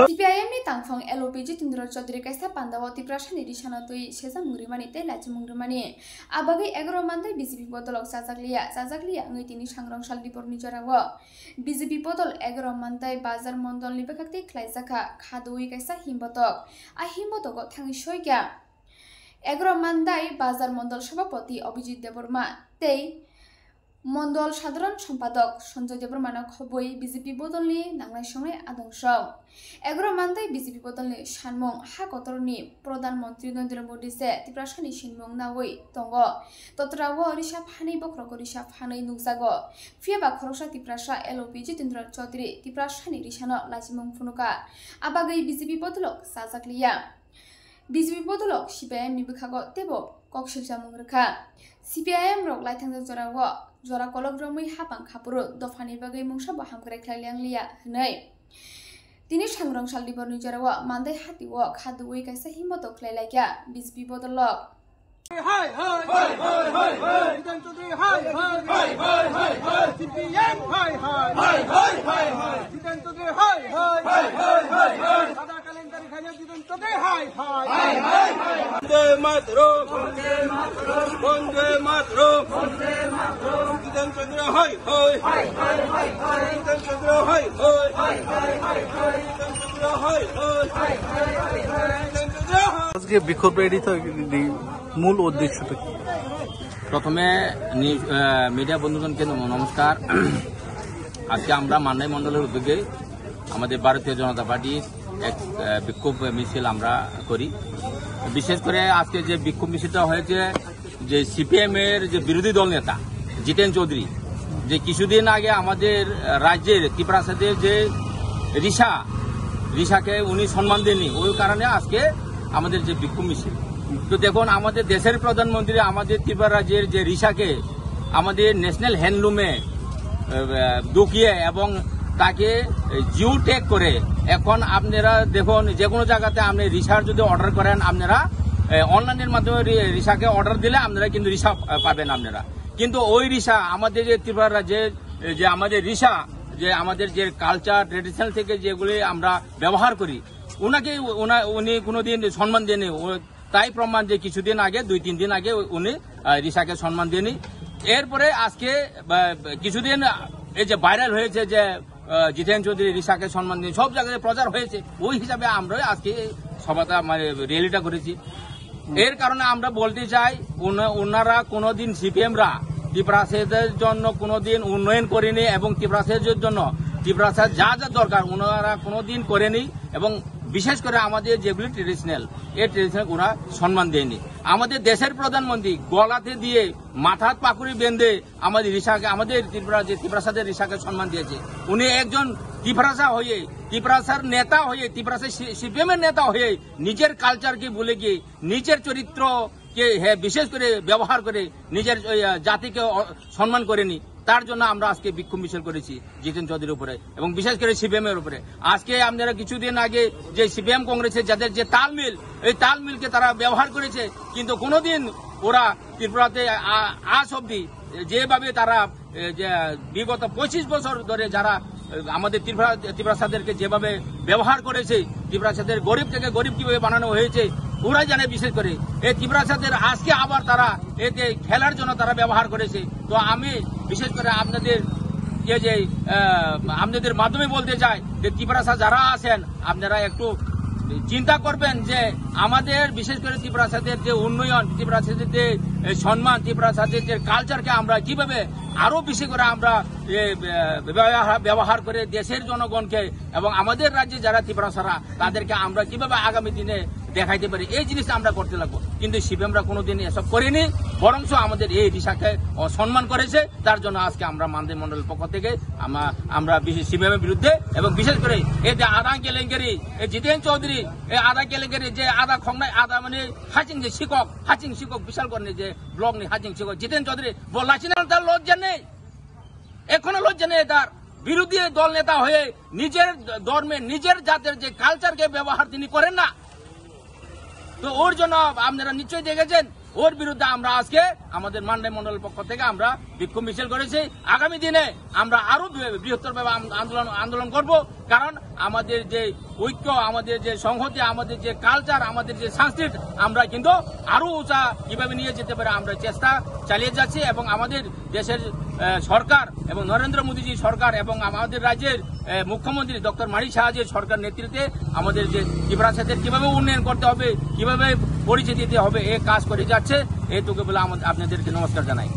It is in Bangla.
CPIM ni tangfang LOP Jitendra Chaudhary kaisa pandawa tiprasani risana tui sesa mungrimani te lachi mungrimani abagi 11 mandai BJP bodolok sajaklia ngai tini sangrang saldipor ni jarawo BJP bodol 11 mandai bazar mondol ni bekakti khlaijaka khadoi kaisa himbotok a himbotok thangi soikya 11 mandai bazar mondol সভাপতি অভিজিৎ দেববর্মা তেই মন্ডল সাধারণ সম্পাদক সঞ্জয় দেববর্মানো খবই বিজেপি বদলনি নাংলাই সংলাই আদংশ 11 মান্দাই বিজেপি বদলনি সানমং হাকতরনি প্রধানমন্ত্রী নরেন্দ্র মোদী সে ত্রিপ্রাসানি সিনমং নাওই দङ তত্রাও রিসা ফানি বক্রক রিসা ফানি নুকজাগো ফিয়াবা খরসা ত্রিপ্রাসা এলওপি জিতেন্দ্র চৌধুরী ত্রিপ্রাসানি রিসানো লাজিমং ফুনুকা আবাগै বিজেপি বদলক সাজাকলিয়া BJP bodolok CPIM ni bukhago tebo koksilsa mungrekha CPIM rok laithang jorawo jora kolok romui hapang khapuru dofani bagai mungsa baham kre khlailang liya hnai tini sangrang saldibor ni jorawo mandai hatiwo khadui kaisa himmoto khlailaikia BJP bodolok Hi hi hi hi hi hi Jitendra hi hi hi hi hi hi CPIM hi hi hi hi hi hi Jitendra hi hi hi hi hi hi Ada kalendar khaya Jitendra hi hi hi hi hi Vande Mataram Vande Mataram Jitendra hi hi hi hi hi hi Jitendra hi hi hi hi hi hi Jitendra hi hi hi hi hi Jitendra আজকে বিক্ষোভ রেডি তো মূল উদ্দেশ্যটা কি প্রথমে মিডিয়া বন্ধুগণকে নমস্কার আজকে আমরা মান্নাই মণ্ডলের উদ্যোগে আমাদের ভারতীয় জনতা পার্টির এক বিক্ষোভ মিছিল আমরা করি বিশেষ করে আজকে যে বিক্ষোভ মিছিলটা হয়েছে যে সিপিএম এর যে বিরোধী দল নেতা জিতেন চৌধুরী যে কিছুদিন আগে আমাদের রাজ্যের ত্রিপ্রাসাদের যে রিসাকে উনি সম্মান দেননি ওই কারণে আজকে আমাদের যে বিক্ষোভ মিছিল তো দেখুন আমাদের দেশের প্রধানমন্ত্রী আমাদের ত্রিপুরা রাজ্যের যে রিসাকে আমাদের ন্যাশনাল হ্যান্ডলুমে ঢুকিয়ে এবং তাকে জিও ট্যাগ করে এখন আপনারা দেখুন যে কোনো জায়গাতে আপনি রিসার যদি অর্ডার করেন আপনারা অনলাইনের মাধ্যমে রিসাকে অর্ডার দিলে আপনারা কিন্তু রিসা পাবেন আপনারা কিন্তু ওই রিসা আমাদের যে ত্রিপুরা রাজ্যের যে আমাদের রিসা যে আমাদের যে কালচার ট্রেডিশনাল থেকে যেগুলি আমরা ব্যবহার করি উনি কোনোদিন সম্মান দেননি তাই প্রমাণ যে কিছুদিন আগে 2-3 দিন আগে উনি রিসাকে সম্মান দেননি এরপরে আজকে কিছুদিন এই যে ভাইরাল হয়েছে যে জিতেন চৌধুরী রিসাকে সম্মান দেন সব জায়গায় প্রচার হয়েছে ওই হিসাবে আমরা আজকে সভাটা মানে র্যালিটা করেছি এর কারণে আমরা বলতে চাই ওনারা কোনোদিন সিপিএমরা ত্রিপ্রাসাদের জন্য কোনোদিন উন্নয়ন করেনি এবং ত্রিপ্রাসাদের জন্য ত্রিপ্রাসাদ যা যা দরকার ওনারা কোনোদিন করেনি এবং বিশেষ করে আমাদের যেগুলি ট্রেডিশনাল এই ট্রেডিশনাল ওরা সম্মান দেয়নি আমাদের দেশের প্রধানমন্ত্রী গলাতে দিয়ে মাথার পাকুড়ি বেঁধে আমাদের রিসাকে আমাদের ত্রিপ্রাসাদের রিসাকে সম্মান দিয়েছে উনি একজন ত্রিপ্রাসার নেতা হয়ে ত্রিপ্রাসা সিপিএম এর নেতা হয়ে নিজের কালচারকে ভুলে গিয়ে নিজের চরিত্রকে বিশেষ করে ব্যবহার করে নিজের জাতিকে সম্মান করেনি তার জন্য আমরা আজকে বিক্ষোভ মিছিল করেছি জিতেন চৌধুরীর উপরে এবং বিশেষ করে সিপিএম এর উপরে আজকে আপনারা কিছুদিন আগে যে সিপিএম কংগ্রেসের যাদের যে তালমিল এই তালমিলকে তারা ব্যবহার করেছে কিন্তু কোনোদিন ওরা ত্রিপুরাতে আজ অব্দি যেভাবে তারা বিগত 25 বছর ধরে যারা আমাদের ত্রিপ্রাসাদেরকে যেভাবে ব্যবহার করেছে ত্রিপ্রাসাদের গরিব থেকে গরিব কিভাবে বানানো হয়েছে ওরা জানে বিশেষ করে এই ত্রিপ্রাসাদের আজকে আবার তারা এতে খেলার জন্য তারা ব্যবহার করেছে তো আমি বিশেষ করে আপনাদের মাধ্যমে বলতে চাই যে ত্রিপ্রাসাদ যারা আছেন আপনারা একটু চিন্তা করবেন যে আমাদের বিশেষ করে ত্রিপ্রাসাদের যে উন্নয়ন ত্রিপ্রাসাদের যে সম্মান ত্রিপ্রাসাদের যে কালচারকে আমরা কিভাবে আরো বেশি করে আমরা ব্যবহার করে দেশের জনগণকে এবং আমাদের রাজ্যে যারা ত্রিপ্রাসারা তাদেরকে আমরা কিভাবে আগামী দিনে দেখাইতে পারি এই জিনিসটা আমরা করতে লাগবো কিন্তু সিপিএমরা কোনোদিন এসব করেনি বরঞ্চ আমাদের এই রিসাকে সম্মান করেছে তার জন্য আজকে আমরা মান্দাই মন্ডলের পক্ষ থেকে আমরা সিপিএম এর বিরুদ্ধে এবং বিশেষ করে এই যে আদা কেলেঙ্কারি এই জিতেন চৌধুরী এই আদা কেলেঙ্কারি যে আদা খংনাই আদা মানে হাচিং যে শিক্ষক বিশাল করে যে ব্লক নেই হাচিং শিক্ষক জিতেন চৌধুরী বললাছি না তার লজ্জা নেই এখনো লজ্জা নেই তার বিরোধী দল নেতা হয়ে নিজের ধর্মে নিজের জাতের যে কালচারকে ব্যবহার তিনি করেন না তো ওর জন্য আপনারা নিশ্চয়ই দেখেছেন ওর বিরুদ্ধে আমরা আজকে আমাদের মান্ডাই মন্ডলের পক্ষ থেকে আমরা বিক্ষোভ মিছিল করেছি। আগামী দিনে আমরা আরো বৃহত্তরভাবে আন্দোলন করব, কারণ আমাদের যে ঐক্য, আমাদের যে সংহতি, আমাদের যে কালচার, আমাদের যে সংস্কৃতি, আমরা কিন্তু আরো উঁচা কিভাবে নিয়ে যেতে পারে আমরা চেষ্টা চালিয়ে যাচ্ছি। এবং আমাদের দেশের সরকার এবং নরেন্দ্র মোদীজি সরকার এবং আমাদের রাজ্যের মুখ্যমন্ত্রী ডক্টর মানিক সাহাজির সরকার নেতৃত্বে আমাদের যে ত্রিপুরা ক্ষেত্রে কিভাবে উন্নয়ন করতে হবে, কিভাবে পরিচয় দিতে হবে, এই কাজ করে যাচ্ছে। এইটুকু বলে আপনাদেরকে নমস্কার জানাই।